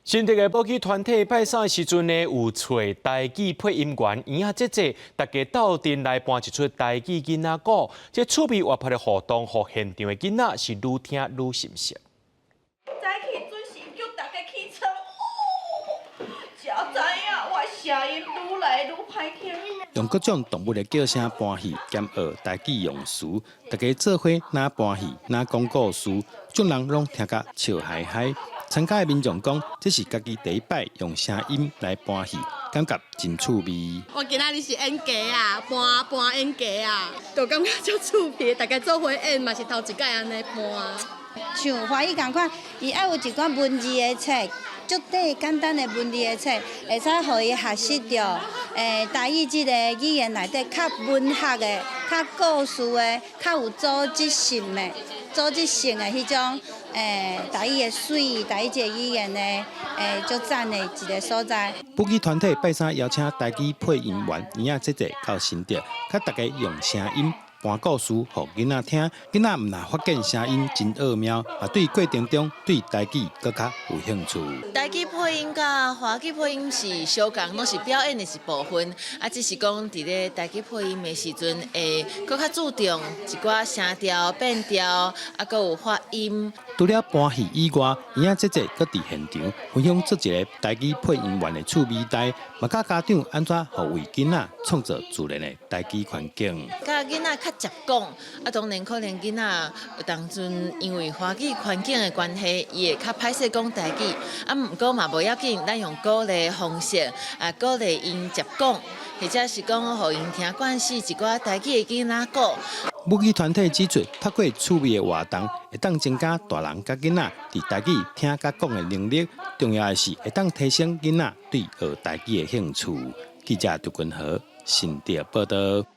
新竹的补给团体拜三的时阵呢，有找台语配音员圆仔姐姐，大家斗阵来搬一出台语囡仔歌，这趣味活泼的互动，互现场的囡仔是愈听愈心涩。早起准时叫大家起床，才知影我声音愈来愈歹听。用各种动物的叫声搬戏，兼学台语用词，大家做伙哪搬戏哪讲故事，众人拢听甲笑嗨嗨。参加的民众讲，这是家己第一摆用声音来搬戏，感觉真趣味。我今仔日是演家啊，搬演家啊，就感觉足趣味，大家做伙演嘛是头一摆安尼搬。像华语共款，伊爱有一款文字的册，足短简单的文字的册，会使互伊学习到台语这个语言内底较文学的、较故事的、较有组织性的迄种台语的水、台语这个语言的足赞的一个所在。补给团体拜三邀请台语配音员圆仔姐姐到新竹，甲大家用声音搬故事，互囡仔听。囡仔毋但发现声音真奥妙，也对过程中对台语更较有兴趣。台语配音甲华语配音是相共，拢是表演的一部分。只是讲伫咧台语配音的时阵，会更较注重一寡声调、变调，阁有发音。除了搬戏以外，圆仔姐姐搁伫现场分享出一个台语配音员的趣味台，嘛教家长安怎互为囡仔创造自然的台语环境。甲囡仔较接讲，当然可能囡仔有当阵因为华语环境的关系，伊会较歹势讲台语，毋过嘛无要紧，咱用鼓励的方式，鼓励因接讲，或者是讲互因听惯势一寡台语的囡仔歌。母语团体指出，透过趣味的活动，会当增加大人甲囡仔伫台语听甲讲的能力，重要的是会当提升囡仔对学台语的兴趣。记者杜君和新竹报道。